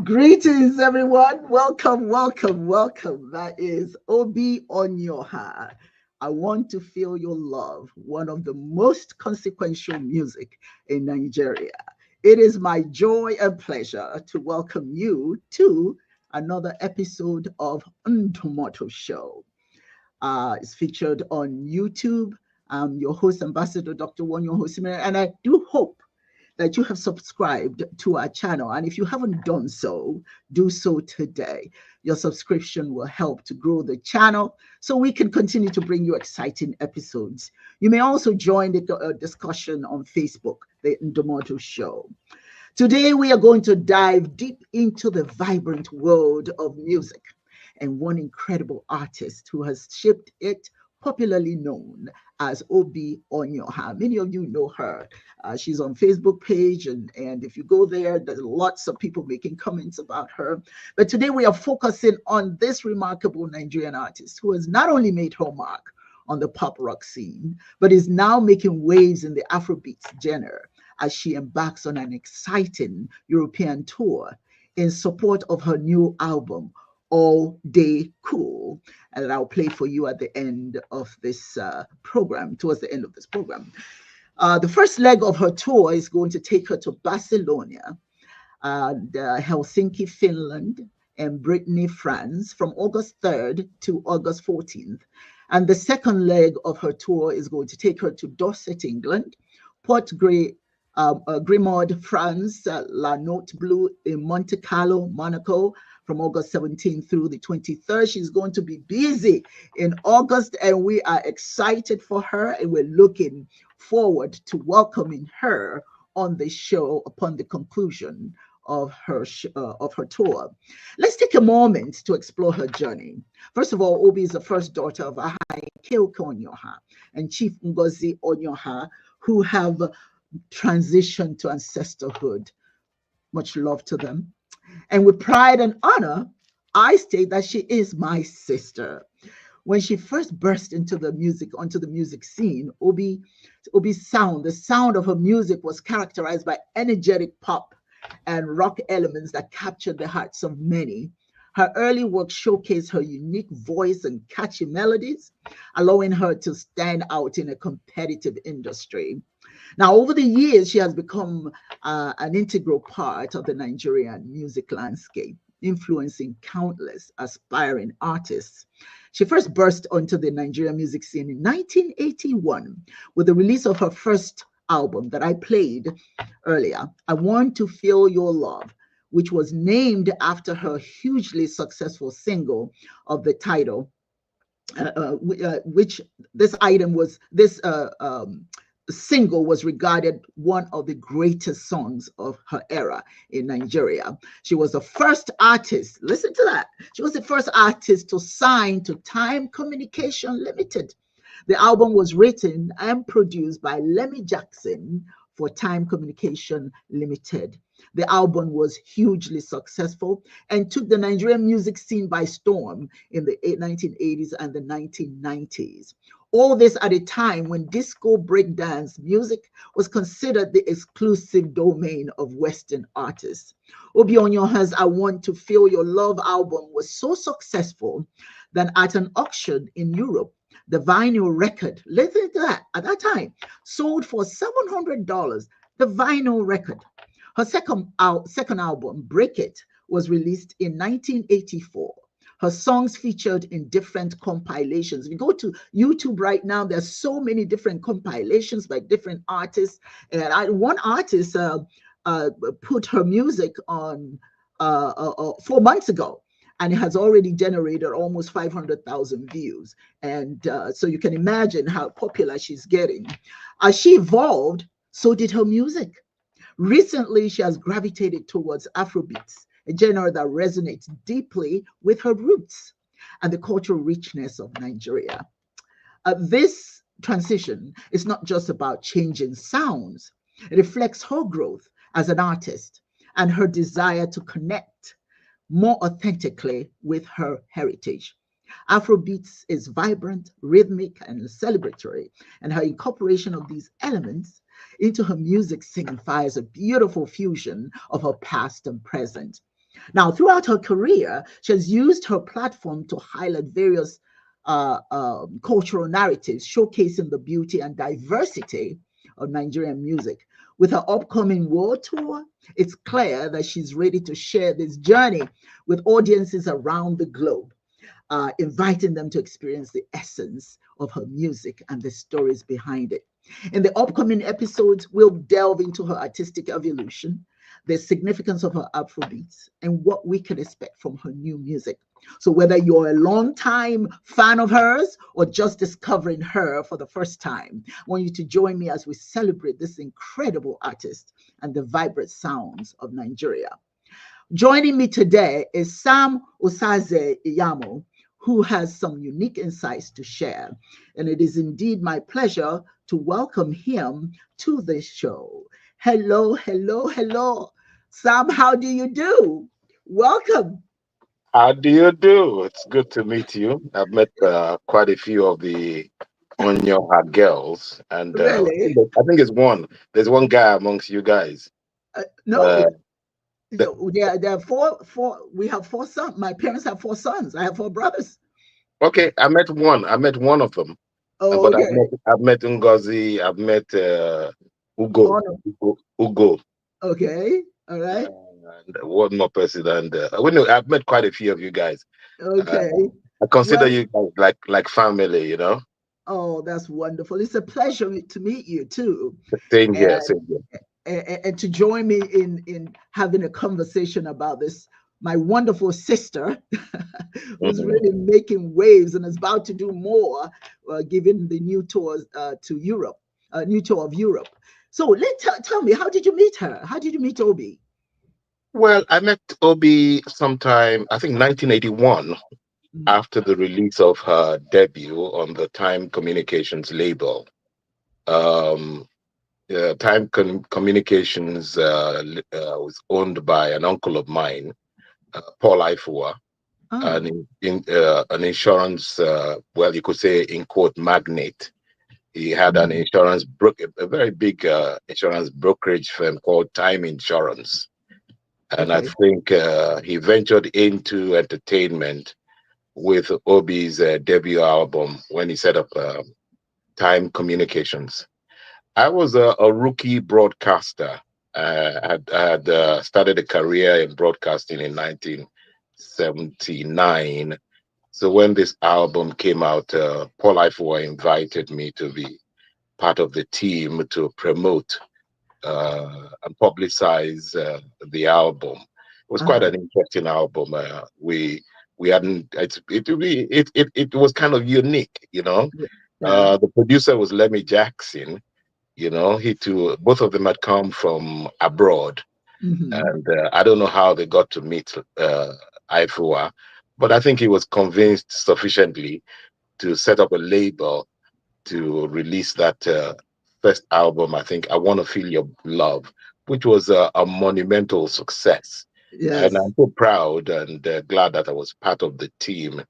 Greetings, everyone. Welcome, welcome, welcome. That is Oby Onyioha. I Want to Feel Your Love, one of the most consequential music in Nigeria. It is my joy and pleasure to welcome you to another episode of Ndomoto Show. It's featured on YouTube. I'm your host, Ambassador Dr. Wanyo Hosimere, and I do hope that you have subscribed to our channel. And if you haven't done so, do so today. Your subscription will help to grow the channel so we can continue to bring you exciting episodes. You may also join the discussion on Facebook, the Ndomoto Show. Today, we are going to dive deep into the vibrant world of music and one incredible artist who has shaped it, popularly known as Oby Onyioha. Many of you know her. She's on Facebook page, and if you go there, there's lots of people making comments about her. But today we are focusing on this remarkable Nigerian artist who has not only made her mark on the pop rock scene, but is now making waves in the Afrobeat genre as she embarks on an exciting European tour in support of her new album, All Day Cool, and I'll play for you at the end of this program, towards the end of this program. The first leg of her tour is going to take her to Barcelona, Helsinki, Finland, and Brittany, France, from August 3rd to August 14th. And the second leg of her tour is going to take her to Dorcet, England, Port Grimaude, France, La Note Bleu in Monte Carlo, Monaco, from August 17th through the 23rd. She's going to be busy in August, and we are excited for her, and we're looking forward to welcoming her on the show upon the conclusion of her tour. Let's take a moment to explore her journey. First of all, Oby is the first daughter of Ahai Onyioha and Chief Ngozi Onyioha, who have transitioned to ancestorhood. Much love to them. And with pride and honor, I state that she is my sister. When she first burst onto the music scene, Oby's the sound of her music was characterized by energetic pop and rock elements that captured the hearts of many. Her early work showcased her unique voice and catchy melodies, allowing her to stand out in a competitive industry. Now, over the years, she has become an integral part of the Nigerian music landscape, influencing countless aspiring artists. She first burst onto the Nigerian music scene in 1981 with the release of her first album that I played earlier, I Want to Feel Your Love, which was named after her hugely successful single of the title, which this single was regarded one of the greatest songs of her era in Nigeria. She was the first artist, listen to that, she was the first artist to sign to Time Communication Limited. The album was written and produced by Lemmy Jackson for Time Communication Limited. The album was hugely successful and took the Nigerian music scene by storm in the 1980s and the 1990s. All this at a time when disco breakdance music was considered the exclusive domain of Western artists. Oby Onyioha's I Want to Feel Your Love album was so successful that at an auction in Europe, the vinyl record, listen to that, at that time, sold for $700, the vinyl record. Her second album, Break It, was released in 1984. Her songs featured in different compilations. If you go to YouTube right now, there's so many different compilations by different artists. And one artist put her music on 4 months ago, and it has already generated almost 500,000 views. And so you can imagine how popular she's getting. As she evolved, so did her music. Recently, she has gravitated towards Afrobeats, a genre that resonates deeply with her roots and the cultural richness of Nigeria. This transition is not just about changing sounds. It reflects her growth as an artist and her desire to connect more authentically with her heritage. Afrobeats is vibrant, rhythmic, and celebratory, and her incorporation of these elements into her music signifies a beautiful fusion of her past and present. Now, throughout her career, she has used her platform to highlight various cultural narratives, showcasing the beauty and diversity of Nigerian music. With her upcoming world tour, it's clear that she's ready to share this journey with audiences around the globe, inviting them to experience the essence of her music and the stories behind it. In the upcoming episodes, we'll delve into her artistic evolution, the significance of her Afrobeats, and what we can expect from her new music. So whether you're a long-time fan of hers or just discovering her for the first time, I want you to join me as we celebrate this incredible artist and the vibrant sounds of Nigeria. Joining me today is Sam Usaze Iyamu, who has some unique insights to share. And it is indeed my pleasure to welcome him to the show. Hello, hello, hello. Sam, how do you do? Welcome. How do you do? It's good to meet you. I've met quite a few of the Onyioha girls, and Really? I think it's one. There's one guy amongst you guys. No, Uh, the, there are four. We have four sons. My parents have four sons. I have four brothers. okay, I met one. I met one of them, Oh, but okay. I've met Ngozi. I've met Ugo. Oh, no. Ugo. Okay. All right. And one more person, and I've met quite a few of you guys. Uh, Okay. I consider Well, you guys like family, you know. oh, that's wonderful. It's a pleasure to meet you too, Same here, and same here. and to join me in having a conversation about this. My wonderful sister, who's Mhm. really making waves and is about to do more, given the new tour to Europe, new tour of Europe. So tell me, how did you meet her? How did you meet Obi? Well, I met Obi sometime, I think 1981, Mhm. after the release of her debut on the Time Communications label. Um, Communications was owned by an uncle of mine, Paul Ifua, Ah, an insurance, well, you could say in quote, magnate. He had an mhm. a very big insurance brokerage firm called Time Insurance. And I Okay. think he ventured into entertainment with Obi's debut album when he set up Time Communications. I was a rookie broadcaster. I had started a career in broadcasting in 1979. So when this album came out, Paul Ifua invited me to be part of the team to promote and publicize the album. It was quite Uh-huh. an interesting album. We hadn't it was kind of unique, you know. Yeah. The producer was Lemmy Jackson. You know, he too. Both of them had come from abroad, Hmm. and I don't know how they got to meet Ifua, but I think he was convinced sufficiently to set up a label to release that first album. I think I Want to Feel Your Love, which was a monumental success. And Yes. I'm so proud and glad that I was part of the team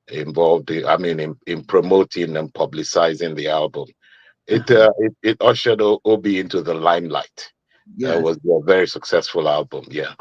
involved. In promoting and publicizing the album. Uh-huh. It ushered Obi into the limelight. It Yes. was a very successful album. Yeah.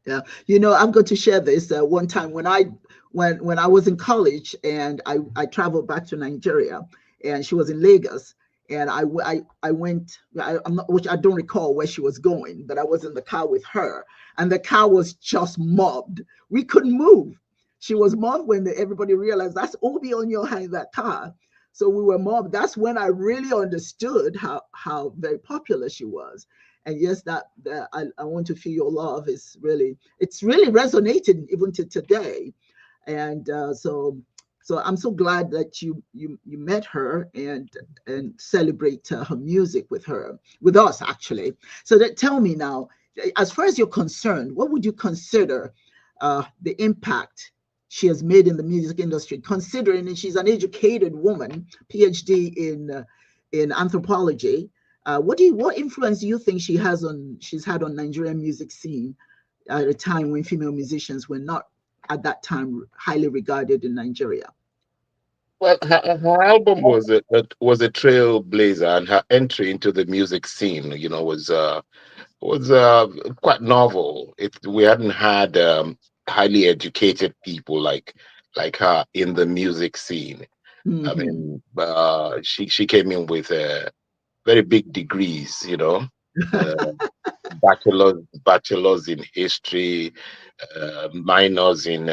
Yeah, I'm going to share this. One time when I was in college and I traveled back to Nigeria, and she was in Lagos, and I went. I'm not, which I don't recall where she was going, but I was in the car with her, and the car was just mobbed. We couldn't move. She was mobbed when everybody realized that's Oby Onyioha in that car. So we were mobbed. That's when I really understood how very popular she was. And yes, that I want to feel your love is really, it's really resonating even to today. And so I'm so glad that you met her and celebrate her music with us actually. So that, tell me now, as far as you're concerned, what would you consider the impact she has made in the music industry, considering that she's an educated woman, PhD in anthropology. What influence do you think she's had on Nigerian music scene at a time when female musicians were not at that time highly regarded in Nigeria? Well, her album was a trailblazer, and her entry into the music scene, you know, was quite novel. We hadn't had highly educated people like her in the music scene. I Hmm. mean, she came in with very big degrees, you know, uh, bachelors in history, minors in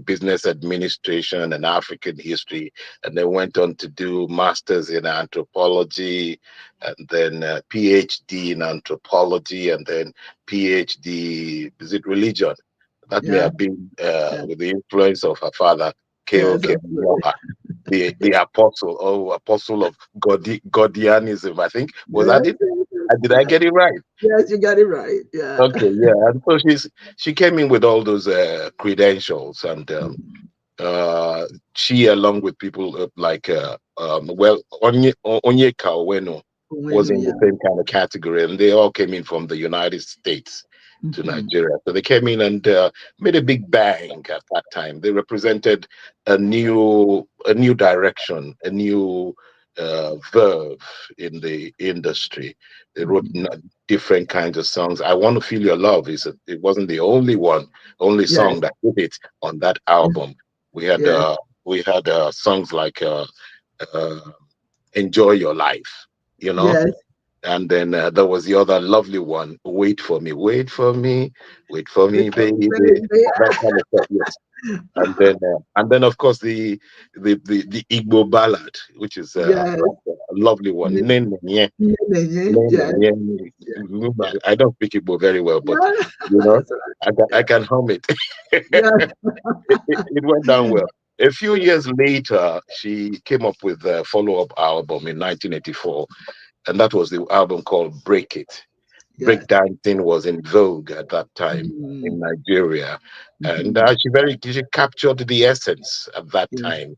business administration and African history, and then went on to do masters in anthropology, and then PhD in anthropology, and then PhD, is it religion? That may Yeah, have been yeah, with the influence of her father, yes, K.O.K. absolutely. the apostle, apostle of Godianism. I think was Yes, that it? yes, Did I yes, get it right? yes, you got it right. Yeah. Okay, yeah. And so she came in with all those credentials, and Mhm. uh, she, along with people Onyeka Owenu was Uwenu, in the yeah. same kind of category, and they all came in from the United States to Mhm. Nigeria. So they came in and made a big bang at that time. They represented a new direction, a new verve in the industry. They wrote Mhm. different kinds of songs. I Want to Feel Your Love it wasn't the only Yes, song that did it on that album. We had yes, uh, we had songs like uh, Enjoy Your Life, you know, yes. and then there was the other lovely one, Wait for Me, Wait for Me, Wait for Wait Me, for me, baby, baby. that kind of stuff. Yes. And then of course the Igbo ballad, which is Yes. a lovely one. Nenenye, Yes. nenenye. I don't speak Igbo very well, but Yeah. you know, That's right. I can hum it. Yeah. It went down well. A few years later, she came up with a follow-up album in 1984, and that was the album called Break It. Yes. Breakdancing was in vogue at that time Mm. in Nigeria, and Mhm. she captured the essence at that Yeah. time.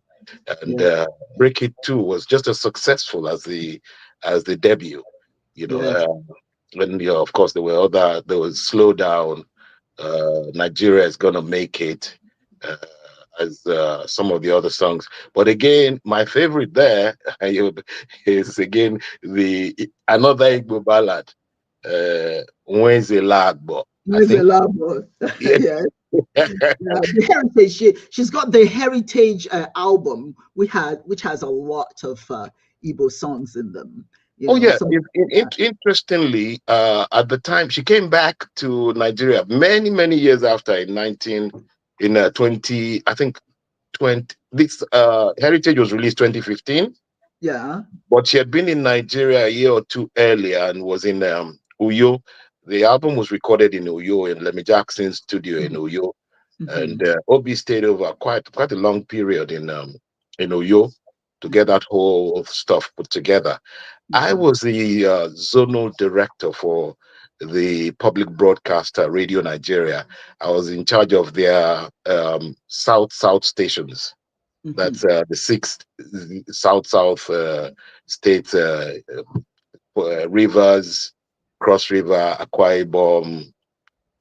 And Yeah. Break It too was just as successful as the debut. You know, Yes. and of course there was Slow Down, Nigeria is gonna make it, uh, as some of the other songs. But again, my favorite there is again the another Igbo ballad, Wenze Lagbo, I There's a think. lot more. Yeah. Yes. Yeah, the heritage. She's got the heritage album which has a lot of Igbo songs in them. You Oh know, yeah. some Interestingly, at the time she came back to Nigeria many years after in 20, I think 20. This Heritage was released 2015. yeah. But she had been in Nigeria a year or two earlier and was in Uyo. The album was recorded in Uyo in Lemmy Jackson's studio in Uyo, Mm-hmm. and Obi stayed over quite a long period in Uyo to get that whole stuff put together. I Mm-hmm. was the zonal director for the public broadcaster Radio Nigeria. I was in charge of their South stations. Mm-hmm. That's the six South states: Rivers, Cross River, Akwa Ibom,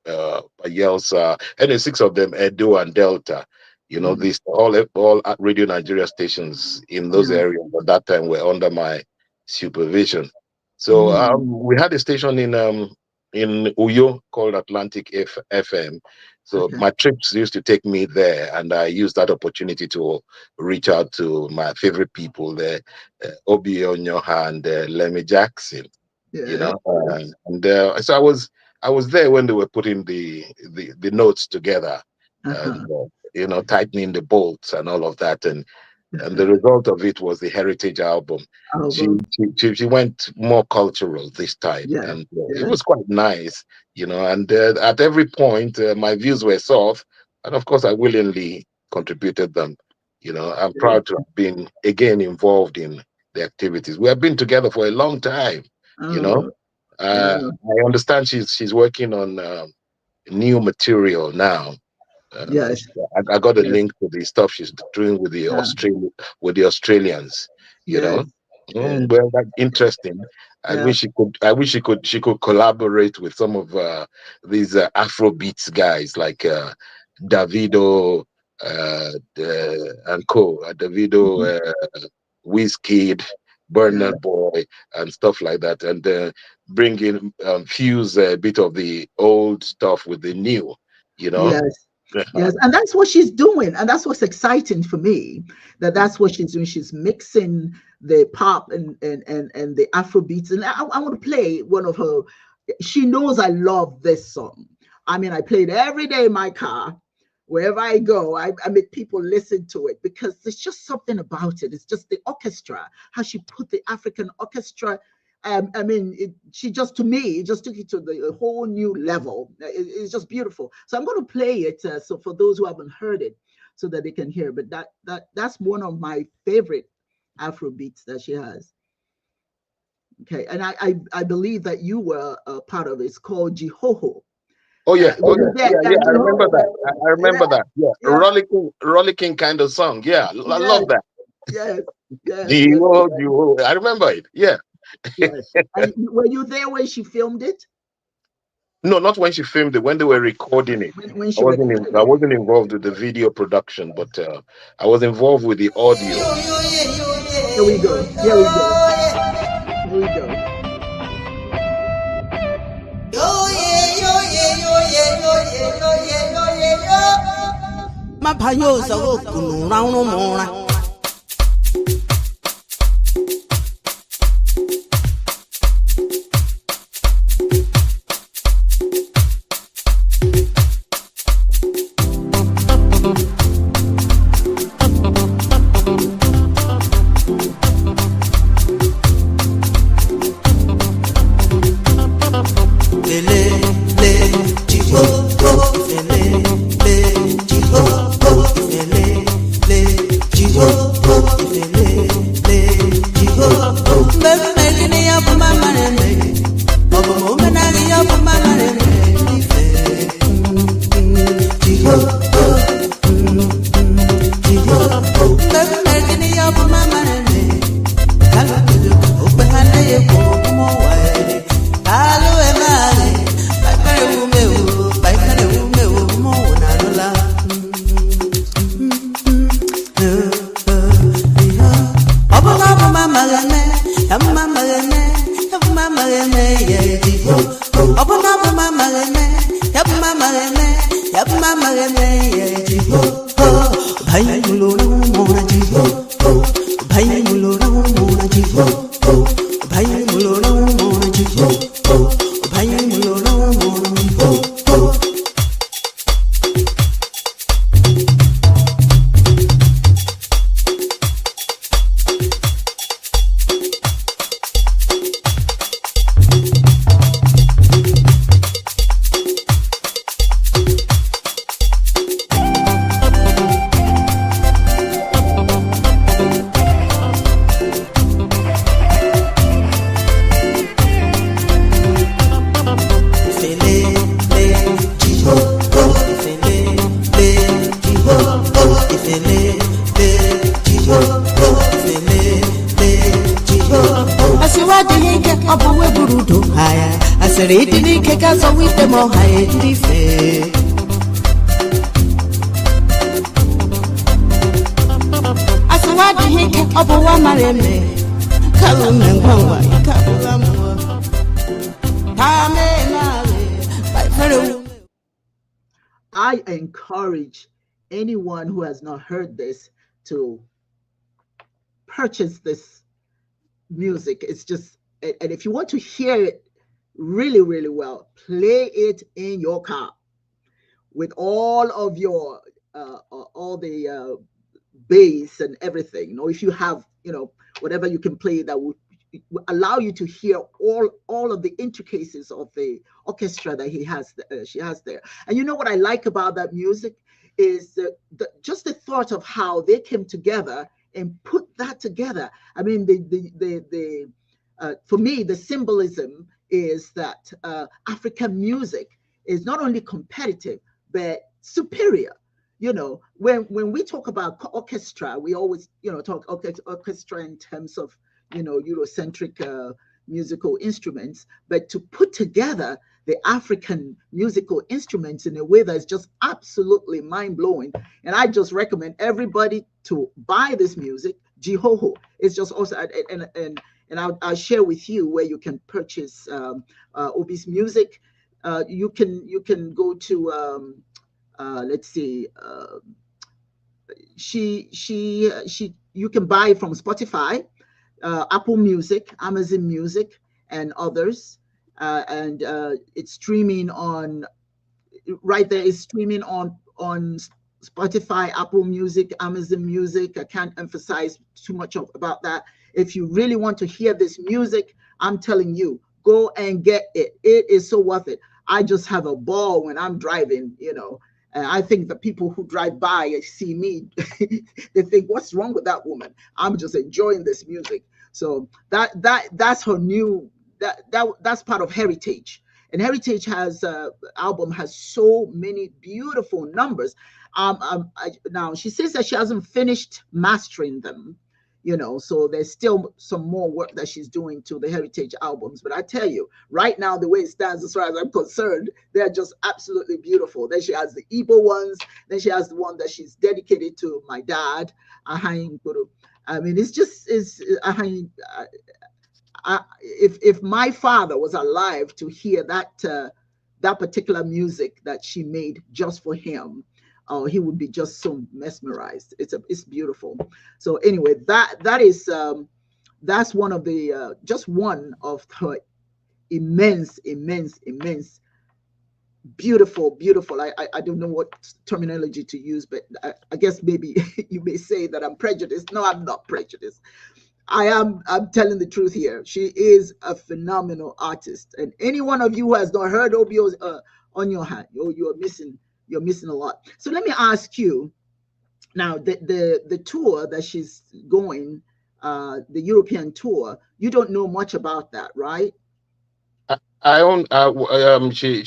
Bayelsa, and the six of them, Edo and Delta. You know, Mm-hmm. these all Radio Nigeria stations in those Yeah. areas at that time were under my supervision. So Mm. we had a station in Uyo called Atlantic FM. So Okay. my trips used to take me there, and I used that opportunity to reach out to my favorite people there, Oby Onyioha and Lemmy Jackson. You Yes. know, and so I was there when they were putting the notes together, and Uh-huh. you know, tightening the bolts and all of that, and the result of it was the Heritage album. She Album. she went more cultural this time, Yes. and it Yes. was quite nice, you know. And at every point, my views were soft, and of course, I willingly contributed them. You know, I'm Yes. proud to have been again involved in the activities. We have been together for a long time, you know. Oh, yeah. I understand she's working on new material now. Uh, Yes. I got a Yes. link to the stuff she's doing Yeah. with the Australians. You Yes. know, Yes. well, that's interesting. Yeah. I wish she could collaborate with some of these Afro beats guys like Davido and co. Mhm. Davido, Wizkid, Yeah. Burner Boy, and stuff like that, and bring in fuse a bit of the old stuff with the new. You know. Yes. Yes, and that's what she's doing, and that's what's exciting for me. That's what she's doing. She's mixing the pop and the Afro beats, and I want to play one of her. She knows I love this song. I mean, I play it every day in my car, wherever I go. I make people listen to it because there's just something about it. It's just the orchestra, how she put the African orchestra. I mean, she just, to me, it just took it to the whole new level. It's just beautiful. So I'm going to play it so for those who haven't heard it, so that they can hear. But that's one of my favorite Afro beats that she has. Okay, and I believe that you were a part of it. It's called Jihoho. Oh yeah, oh Was yeah, it there? yeah, yeah. I remember that. I Yeah, remember that. Yeah, yeah, rollicking kind of song. Yeah, I yes, love that. yes, yes, yes, Gio, Gio. I remember it. Yeah. yes. And were you there when she filmed it? No, not when she filmed it. When they were recording it, When she recorded I it? wasn't involved with the video production, but I was involved with the audio. Here we go. Here we go. Here we go. Mapanyoza okunu round mora. I encourage anyone who has not heard this to purchase this music. It's just, and if you want to hear it really, really well, play it in your car with all of your, all the bass and everything. If you have, whatever you can play that would allow you to hear all of the intricacies of the orchestra that she has there. And you know what I like about that music is just the thought of how they came together and put that together. I mean, for me, the symbolism is that African music is not only competitive but superior. When we talk about orchestra, we always talk orchestra in terms of Eurocentric musical instruments, but to put together the African musical instruments in a way that's just absolutely mind-blowing. And I just recommend everybody to buy this music. Jihoho. It's just also, and I'll share with you where you can purchase Oby's music. You can go to let's see, you can buy from Spotify, Apple Music, Amazon Music, and others. And it's streaming on, right there is streaming on Spotify, Apple Music, Amazon Music. I can't emphasize too much about that. If you really want to hear this music, I'm telling you, go and get it. It is so worth it. I just have a ball when I'm driving, And I think the people who drive by and see me, they think, what's wrong with that woman? I'm just enjoying this music. So that's her new, that's part of Heritage. And Heritage has album has so many beautiful numbers. Now she says that she hasn't finished mastering them, so there's still some more work that she's doing to the Heritage albums. But I tell you, right now, the way it stands, as far as I'm concerned, they're just absolutely beautiful. Then she has the Igbo ones. Then she has the one that she's dedicated to my dad, Ahain Guru. I mean, it's just, if my father was alive to hear that particular music that she made just for him, he would be just so mesmerized. It's beautiful. So anyway, that's one of the just one of her immense, beautiful. I don't know what terminology to use, but I guess maybe you may say that I'm prejudiced. No, I'm not prejudiced. I'm telling the truth here. She is a phenomenal artist, and any one of you who has not heard Oby Onyioha, you're missing a lot. So let me ask you now, the tour that she's going, the European tour, you don't know much about that, right? I own she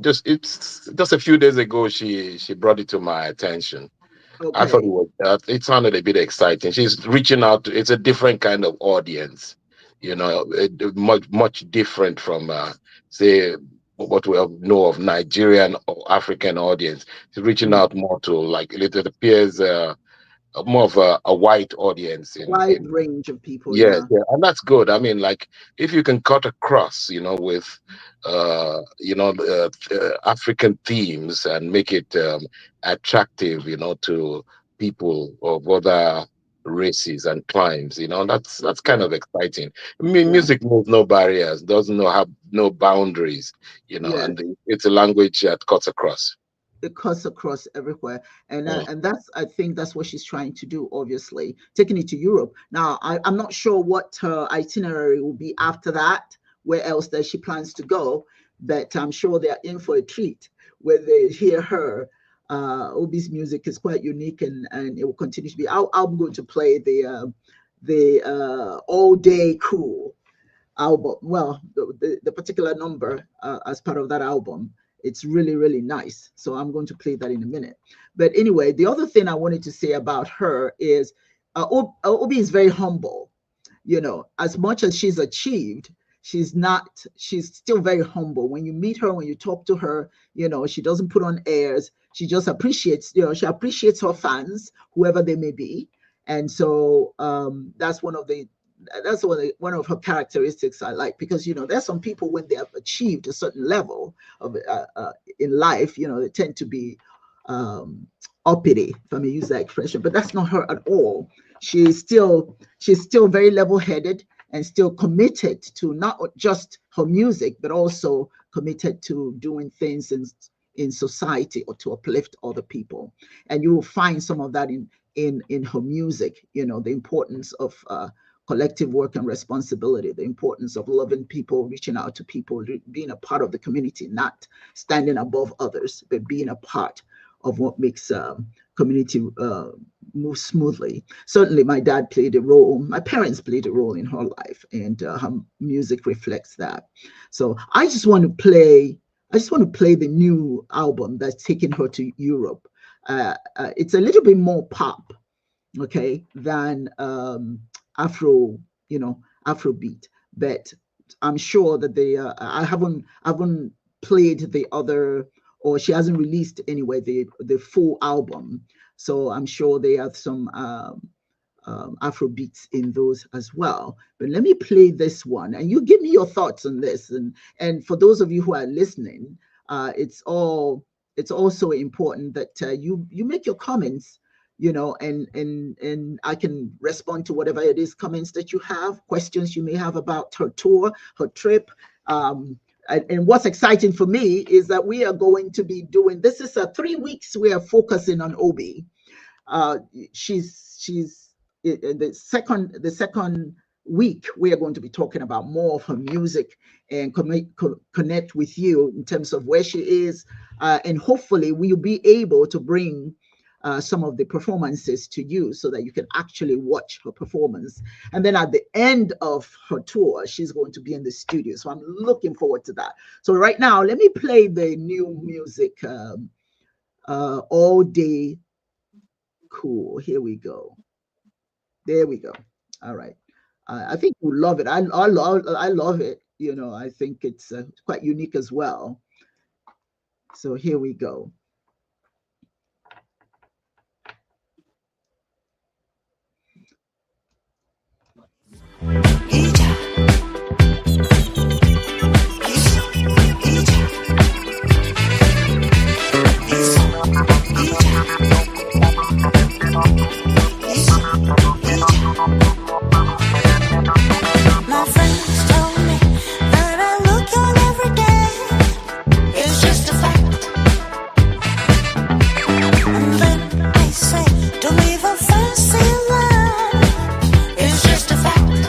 just a few days ago she brought it to my attention. I thought Okay. it sounded a bit exciting. She's reaching out to, it's a different kind of audience, much different from, say, what we know of Nigerian or African audience. She's reaching Mm. out more to, like, it appears, more of a white audience Wide in range of people, Yes, yeah. yeah, and that's good. I mean, like, if you can cut across, with, African themes and make it attractive, to people of other races and climes, that's kind Yeah, of exciting. I mean, yeah, music knows no barriers, doesn't know have no boundaries, yeah. and it's a language that cuts across. It cuts across everywhere, Mm. and that's, I think that's what she's trying to do. Obviously, taking it to Europe. Now, I'm not sure what her itinerary will be after that. Where else that she plans to go? But I'm sure they're in for a treat when they hear her. Obi's music is quite unique, and it will continue to be. I'm going to play the All Day Cool album. Well, the particular number as part of that album. It's really, really nice. So I'm going to play that in a minute. But anyway, the other thing I wanted to say about her is Obi is very humble. As much as she's achieved, she's still very humble. When you meet her, when you talk to her, she doesn't put on airs. She just appreciates, she appreciates her fans, whoever they may be. And so that's one of her characteristics I like, because there's some people, when they have achieved a certain level of in life, they tend to be uppity, if I may use that expression. But that's not her at all. She's still very level-headed and still committed to not just her music, but also committed to doing things in society or to uplift other people. And you will find some of that in her music. The importance of collective work and responsibility, the importance of loving people, reaching out to people, being a part of the community, not standing above others, but being a part of what makes community move smoothly. Certainly, my dad played a role. My parents played a role in her life, and her music reflects that. So I just want to play the new album that's taking her to Europe. It's a little bit more pop, okay, than Afrobeat. But I'm sure that I haven't played the other, or she hasn't released anyway the full album. So I'm sure they have some Afro beats in those as well. But let me play this one, and you give me your thoughts on this. And for those of you who are listening, it's also important that you make your comments, and I can respond to whatever it is, comments that you have, questions you may have about her tour, her trip. And what's exciting for me is that we are going to be doing, this is 3 weeks we are focusing on Oby. She's in the second week, we are going to be talking about more of her music and connect with you in terms of where she is, and hopefully we'll be able to bring some of the performances to you so that you can actually watch her performance. And then at the end of her tour, she's going to be in the studio. So I'm looking forward to that. So right now, let me play the new music, All Day Cool. Here we go. There we go. All right. I think you love it. I love it. I think it's quite unique as well. So here we go. My friends told me that I look young every day. It's just a fact. And then they say, don't even fancy love. It's just a fact.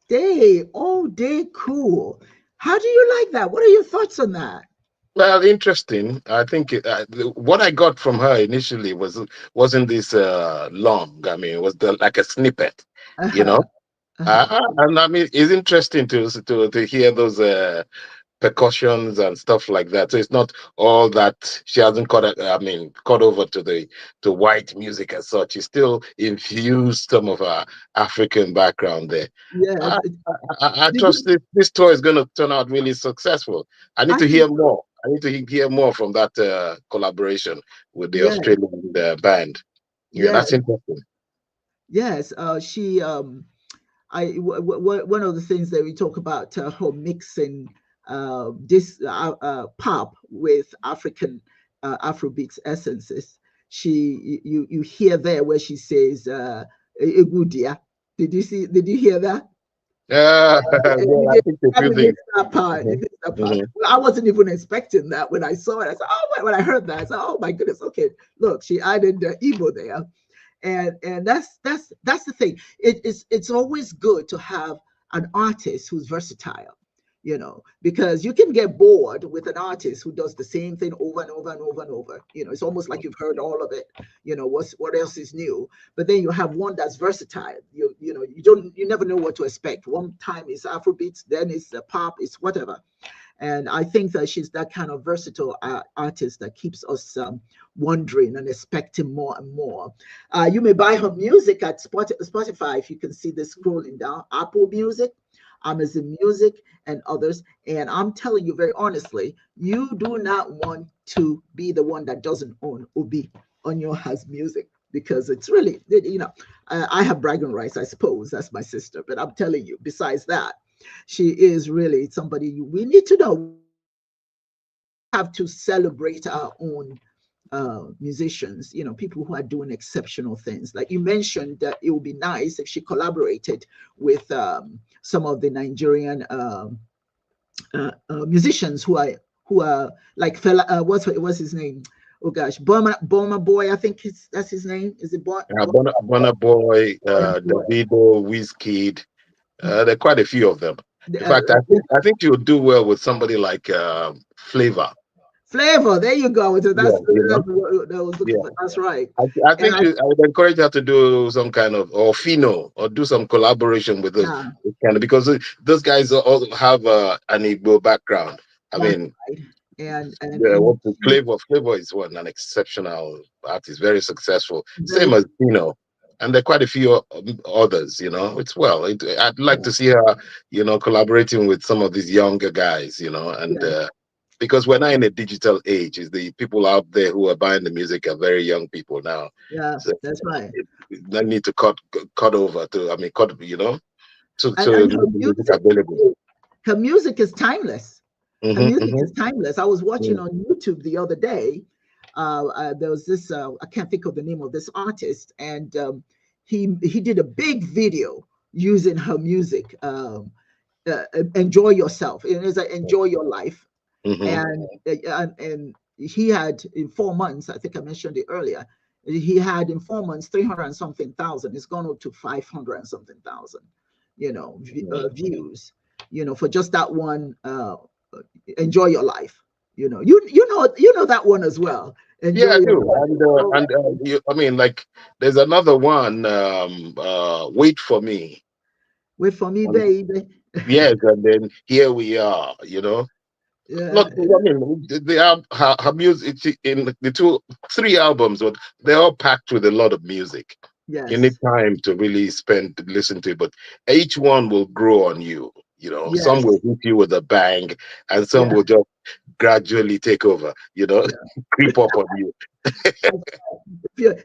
Stay all day cool. How do you like that? What are your thoughts on that? Well, interesting. I think what I got from her initially wasn't this long. I mean, it was like a snippet, you Uh-huh, know. uh-huh. And I mean, it's interesting to hear those percussions and stuff like that. So it's not all that she hasn't I mean, caught over to white music as such. She still infused some of her African background there. Yes. I, I Did trust you, this tour is going to turn out really successful. I need I to think hear so. more. I need to hear more from that collaboration with the Yes, Australian band. Yeah, yes, that's interesting. yes. She one of the things that we talk about her mixing this pop with African Afrobeats essences. You hear there where she says "egudia." Did you see? Did you hear that? You Well, I did think a few probably things. missed that part. You Mhm, missed that part. mhm. Well, I wasn't even expecting that when I saw it. I said, "Oh my!" When I heard that, I said, "Oh my goodness!" Okay, look, she added the Igbo there, and that's the thing. It's always good to have an artist who's versatile, because you can get bored with an artist who does the same thing over and over and over and over. It's almost like you've heard all of it. What else is new? But then you have one that's versatile. You never know what to expect. One time it's Afrobeats, then it's pop, it's whatever. And I think that she's that kind of versatile artist that keeps us wondering and expecting more and more. You may buy her music at Spotify, if you can see this scrolling down, Apple Music, Amazon Music, and others. And I'm telling you very honestly, you do not want to be the one that doesn't own Oby Onyioha's music, because it's really, I have bragging rights, I suppose. That's my sister. But I'm telling you, besides that, she is really somebody we need to know. Have to celebrate our own musicians, people who are doing exceptional things. Like you mentioned, that it would be nice if she collaborated with some of the Nigerian musicians who are like fella. What's his name? Oh gosh, Burma Boy. I think that's his name. Is it Burna Boy, Boy? Davido, Wizkid. There are quite a few of them. In fact, I think you'll do well with somebody like Flavor. Flavor. There you go. Yeah, That's what I was looking yeah. for. That's right. I And think I would encourage her to do some kind of or Fino or do some collaboration with those yeah, kind of, because those guys also have an Igbo background. I that's mean, right. And what the Flavor is an exceptional artist, very successful. very Same as Fino. And there are quite a few others, it's well. I'd like to see her, collaborating with some of these younger guys, and yeah, because we're not in a digital age. Is the people out there who are buying the music are very young people now. yeah, So that's right. no need to cut over to, I mean, cut, to And her make the music music, available. her music is timeless. Her Hmm, music hmm. is timeless. I was watching on YouTube the other day. There was this I can't think of the name of this artist, and he did a big video using her music. Enjoy yourself. It is a enjoy your life, Hmm. and he had in 4 months. I think I mentioned it earlier. He had in 4 months 300 and something thousand. It's gone up to 500 and something thousand. Views. For just that one. Enjoy your life. You know that one as well. Enjoy Yeah, I your do. life. All right. I mean, like, there's another one, Wait for Me. Wait for me, And baby. yes, and then Here We Are. Yeah, Look, I mean, they have her music in the three albums, but they're all packed with a lot of music. You need yes, time to really spend to listen to it, but each one will grow on you. Some yes, will hit you with a bang, and some yeah, will just gradually take over. yeah. Creep up on you.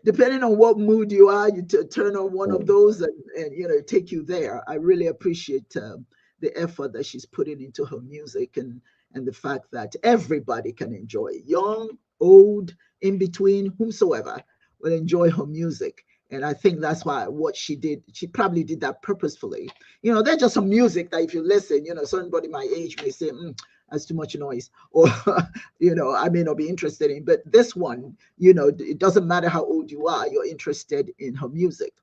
Depending on what mood you are, you turn on one of Mm. those, and take you there. I really appreciate the effort that she's putting into her music, and the fact that everybody can enjoy it. Young, old, in between, whomsoever will enjoy her music. And I think that's why what she did, she probably did that purposefully. There's just some music that if you listen, somebody my age may say, that's too much noise, or I may not be interested in. But this one, it doesn't matter how old you are, you're interested in her music.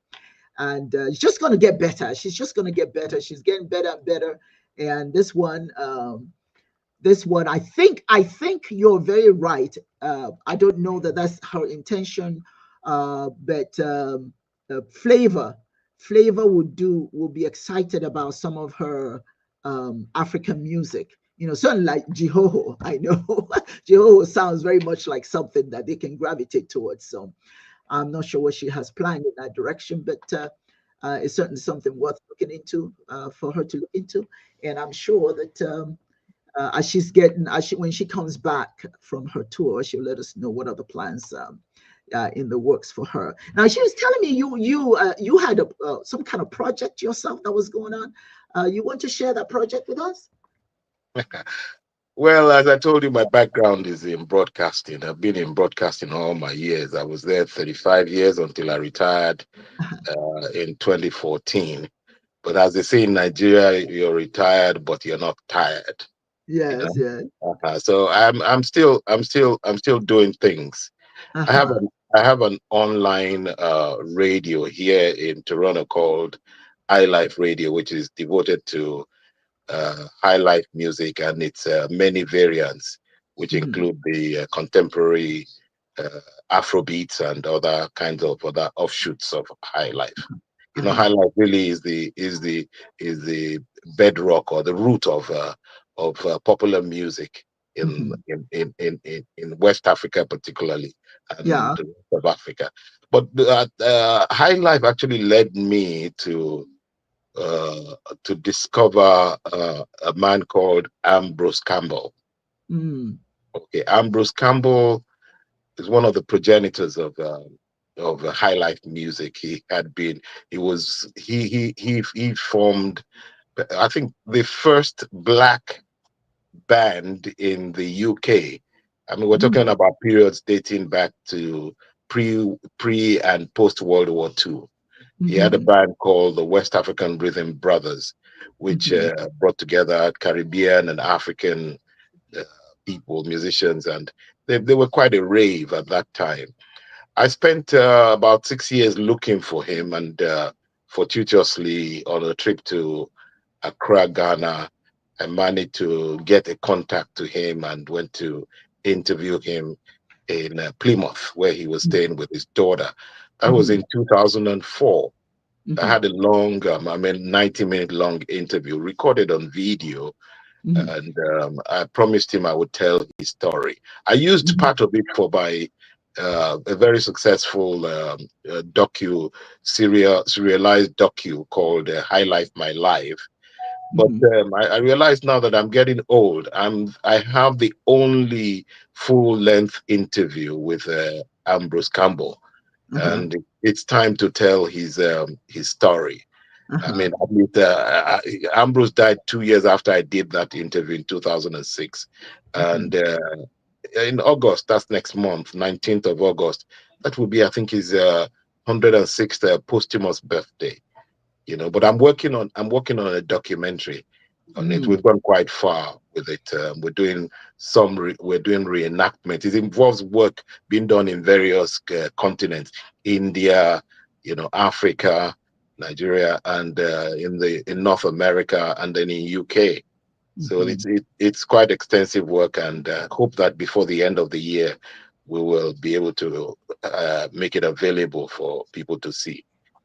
and it's just going to get better. She's just going to get better. She's getting better and better. And this one, I think you're very right. I don't know that that's her intention, but Flavor will be excited about some of her African music. Something like Jihoho. I know Jihoho sounds very much like something that they can gravitate towards. So I'm not sure what she has planned in that direction, but it's certainly something worth looking into, for her to look into. And I'm sure that when she comes back from her tour, she'll let us know what other plans in the works for her. Now, she was telling me you had some kind of project yourself that was going on. You want to share that project with us? Well, as I told you, my background is in broadcasting. I've been in broadcasting all my years. I was there 35 years until I retired in 2014. But as they say in Nigeria, you're retired, but you're not tired. Yes, yes. So I'm still doing things. Uh-huh. I have an online radio here in Toronto called iLife Radio, which is devoted to high life music and its many variants, which Mhm. include the contemporary Afrobeats and other kinds of other offshoots of high life. High Uh-huh. life really is the bedrock or the root of popular music in, Mhm. in West Africa particularly, and Yeah. the rest of Africa. But high life actually led me to discover a man called Ambrose Campbell. Mm. Okay, Ambrose Campbell is one of the progenitors of high life music. He formed, I think, the first black band in the UK. I mean, we're talking Mm. about periods dating back to pre and post World War II. He had a Mhm. band called the West African Rhythm Brothers, which Mhm. brought together Caribbean and African uh, people, musicians, and they were quite a rave at that time. I spent about 6 years looking for him, and fortuitously on a trip to Accra, Ghana, I managed to get a contact to him and went to interview him in Plymouth, where he was staying with his daughter. That was Mhm. in 2004. I Mhm. had a 90-minute long interview recorded on video, Mhm. and I promised him I would tell his story. I used Mhm. part of it for my a very successful serialized docu called High Life My Life. But Mhm. I realize now that I'm getting old. I have the only full length interview with Ambrose Campbell, Uh-huh. and it's time to tell his story. I Uh-huh. mean, Ambrose died 2 years after I did that interview in 2006. Okay. And in August, that's next month, 19th of August, that will be, I think, his 106th posthumous birthday. But I'm working on a documentary on it. Mm. We've gone quite far with it. We're doing reenactment. It involves work being done in various continents: India, Africa, Nigeria, and in North America, and then in UK. So Mhm. it's quite extensive work, and hope that before the end of the year we will be able to make it available for people to see.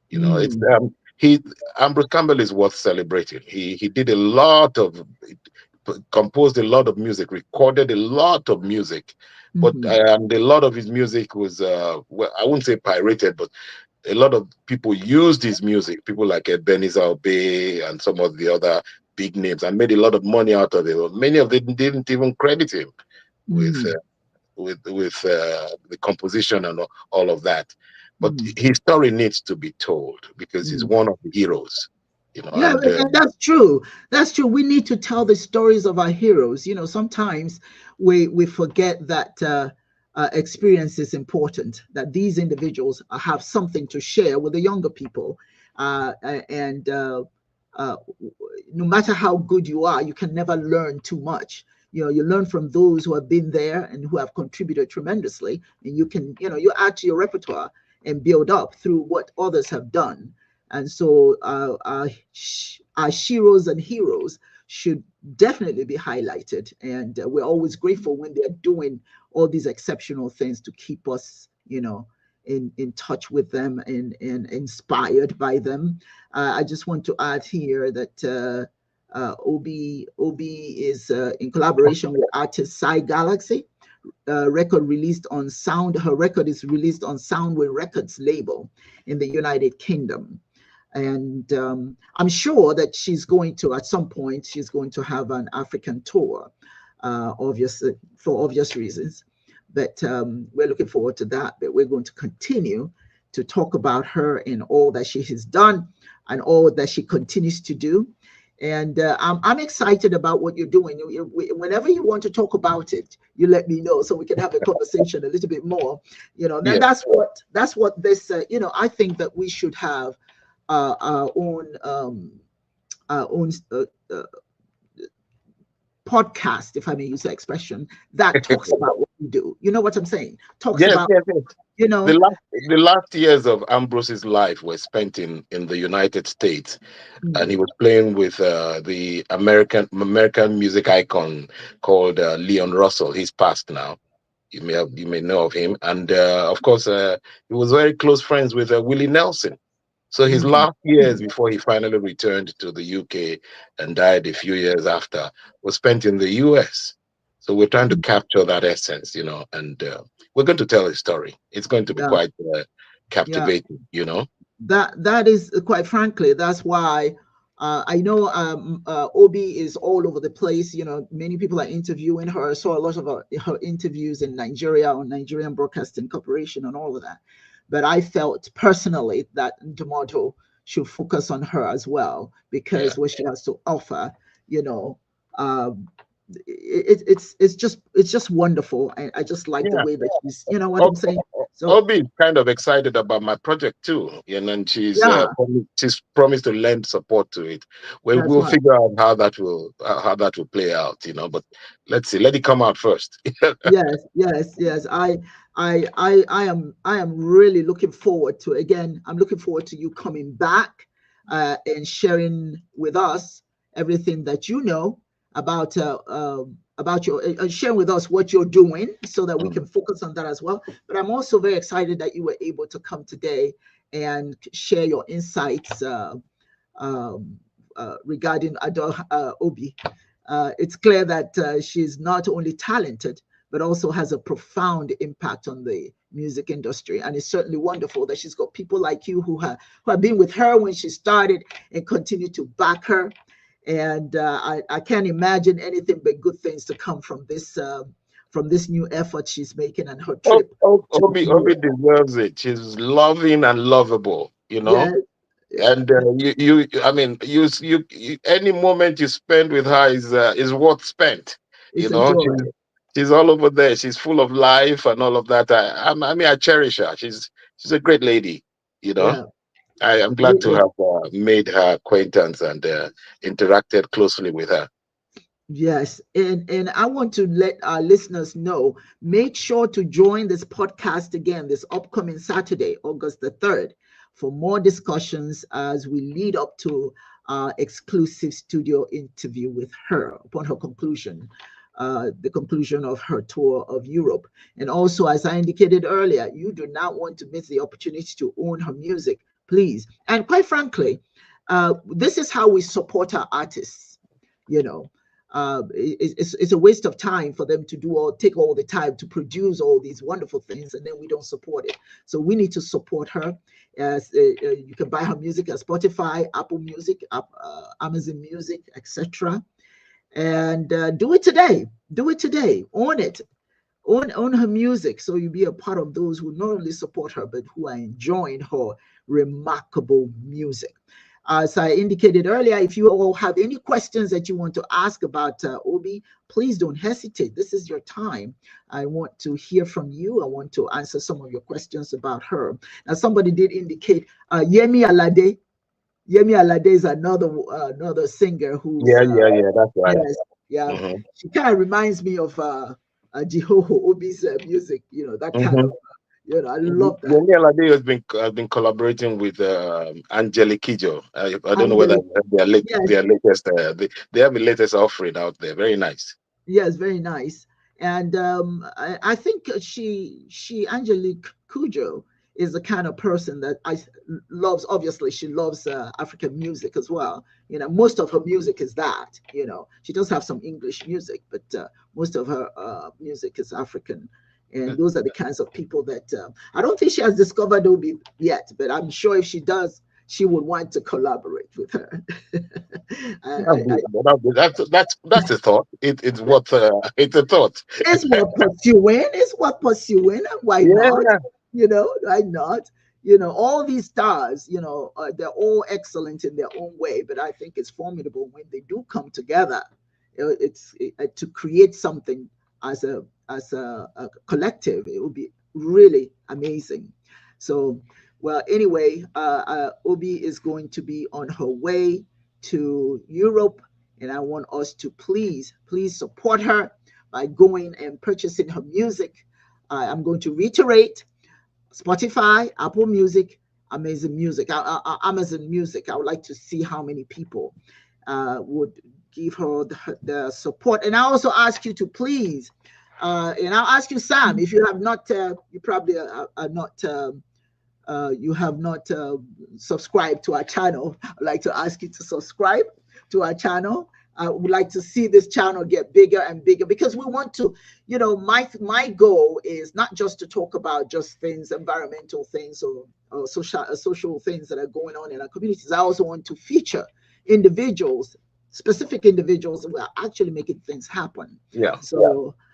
It's Mm. he Ambrose Campbell is worth celebrating. He did a lot of composed a lot of music, recorded a lot of music, but Mhm. and a lot of his music was well, I wouldn't say pirated, but a lot of people used his music. People like Ebenezer Obey and some of the other big names, and made a lot of money out of it. But many of them didn't even credit him with Mm. the composition and all of that. But Mm. his story needs to be told because he's Mm. one of the heroes, Yeah, and and that's true. That's true. We need to tell the stories of our heroes. Sometimes we forget that experience is important. That these individuals have something to share with the younger people, and no matter how good you are, you can never learn too much. You learn from those who have been there and who have contributed tremendously, and you add to your repertoire and build up through what others have done. And so our sheroes and heroes should definitely be highlighted. And we're always grateful when they're doing all these exceptional things to keep us, in touch with them and inspired by them. I just want to add here that Oby is in collaboration with artist Psy Galaxy. Record released on Sound. Her record is released on Soundway Records label in the United Kingdom. And I'm sure that she's going to, at some point, she's going to have an African tour, obviously, for obvious reasons. But we're looking forward to that. But we're going to continue to talk about her and all that she has done and all that she continues to do. And I'm excited about what you're doing. Whenever you want to talk about it, you let me know so we can have a conversation a little bit more. Yeah. That's what this. I think that we should have our own podcast, if I may use the expression, that talks about what we do. You know what I'm saying? Talks Yes, about, yes, yes. you know, The last years of Ambrose's life were spent in the United States, and he was playing with the American music icon called Leon Russell. He's passed now. You may know of him, and of course, he was very close friends with Willie Nelson. So his last years before he finally returned to the UK and died a few years after was spent in the US. So we're trying to capture that essence, and we're going to tell his story. It's going to be quite captivating, That is, quite frankly, that's why I know Oby is all over the place. Many people are interviewing her. I saw a lot of her interviews in Nigeria on Nigerian Broadcasting Corporation and all of that. But I felt personally that Ndumodo should focus on her as well, because what she has to offer, it's just wonderful. I just like the way that she's, you know what I'm saying? So Obi is kind of excited about my project too, and she's promised to lend support to it. We'll figure out how that will play out, But let's see, let it come out first. yes. I am really looking forward to, again, I'm looking forward to you coming back and sharing with us everything that you know about your sharing with us what you're doing, so that we can focus on that as well. But I'm also very excited that you were able to come today and share your insights regarding Oby. It's clear that she's not only talented, but also has a profound impact on the music industry. And it's certainly wonderful that she's got people like you who have been with her when she started and continue to back her. And I can't imagine anything but good things to come from this new effort she's making and her trip. Oby deserves it. She's loving and lovable, Yes. And you any moment you spend with her is worth spent. It's a joy. She's all over there. She's full of life and all of that. I cherish her. She's a great lady. Yeah. I'm glad to have made her acquaintance and interacted closely with her. Yes, and I want to let our listeners know, make sure to join this podcast again this upcoming Saturday, August the 3rd, for more discussions as we lead up to our exclusive studio interview with her upon her conclusion. The conclusion of her tour of Europe. And also, as I indicated earlier, you do not want to miss the opportunity to own her music, please. And quite frankly, this is how we support our artists. It's a waste of time for them to take all the time to produce all these wonderful things, and then we don't support it. So we need to support her. You can buy her music at Spotify, Apple Music, Amazon Music, etc. And do it today. Own it. Own her music, so you'll be a part of those who not only support her, but who are enjoying her remarkable music. As I indicated earlier, if you all have any questions that you want to ask about Oby, please don't hesitate. This is your time. I want to hear from you. I want to answer some of your questions about her. Now, somebody did indicate Yemi Alade. Yemi Alade is another singer who. That's right. Yes, She kind of reminds me of Jihoho Obi's music. That kind of. You know, I love that. Yemi Alade has been collaborating with Angelique Kidjo. I don't know whether Angelique, yes, their latest they have the latest offering out there. Very nice. yes, very nice. And I think Angelique Cujo is the kind of person that loves. Obviously, she loves African music as well. You know, most of her music is that. You know, she does have some English music, but most of her music is African. And those are the kinds of people that I don't think she has discovered Obi yet, but I'm sure if she does, she would want to collaborate with her. That's a thought. It's what it's a thought. It's worth pursuing. It's worth pursuing. Why not? Yeah, You know, why not? You know, all these stars, you know, they're all excellent in their own way, but I think it's formidable when they do come together. To create something as a collective. It would be really amazing. So, well, anyway, Obi is going to be on her way to Europe, and I want us to please support her by going and purchasing her music. I'm going to reiterate: Spotify, Apple Music, Amazon Music, Amazon Music. I would like to see how many people would give her the support. And I also ask you to please, and I'll ask you, Sam, if you have not, you probably are not. You have not subscribed to our channel. I'd like to ask you to subscribe to our channel. I would like to see this channel get bigger and bigger, because we want to, you know, my goal is not just to talk about just things, environmental things or social things that are going on in our communities. I also want to feature individuals, specific individuals who are actually making things happen. yeah.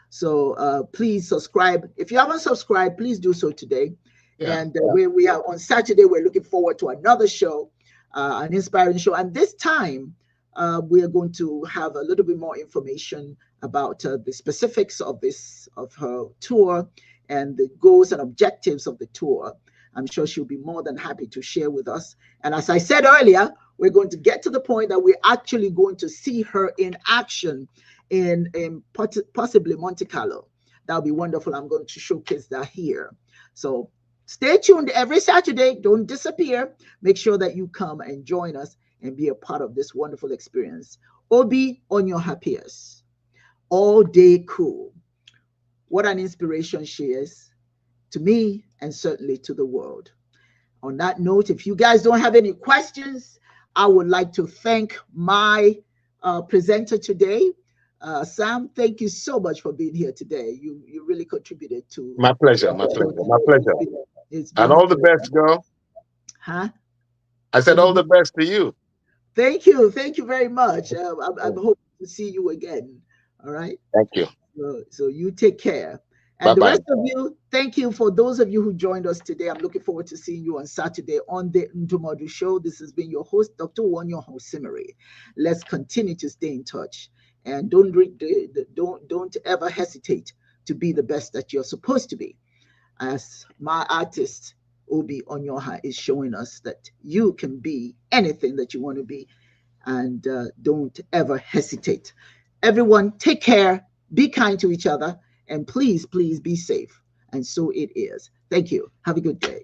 So please subscribe. If you haven't subscribed, please do so today. Yeah. And we are on Saturday. We're looking forward to another show, an inspiring show. And this time, we are going to have a little bit more information about the specifics of her tour and the goals and objectives of the tour. I'm sure she'll be more than happy to share with us. And as I said earlier, we're going to get to the point that we're actually going to see her in action in possibly Monte Carlo. That'll be wonderful. I'm going to showcase that here. So stay tuned every Saturday. Don't disappear. Make sure that you come and join us and be a part of this wonderful experience. Oby Onyioha Pearce, all day cool. What an inspiration she is to me and certainly to the world. On that note, if you guys don't have any questions, I would like to thank my presenter today. Sam, thank you so much for being here today. You really contributed to. My pleasure. My pleasure. And all the best, girl. Huh? I said all the best to you. Thank you very much. I'm hoping to see you again. All right. Thank you. So you take care. And the rest of you, thank you for those of you who joined us today. I'm looking forward to seeing you on Saturday on the Ndumodu Show. This has been your host, Dr. Wanyo Hosimiri. Let's continue to stay in touch, and don't ever hesitate to be the best that you're supposed to be. As my artist, Oby Onyioha, is showing us that you can be anything that you want to be, and don't ever hesitate. Everyone, take care, be kind to each other, and please be safe. And so it is. Thank you. Have a good day.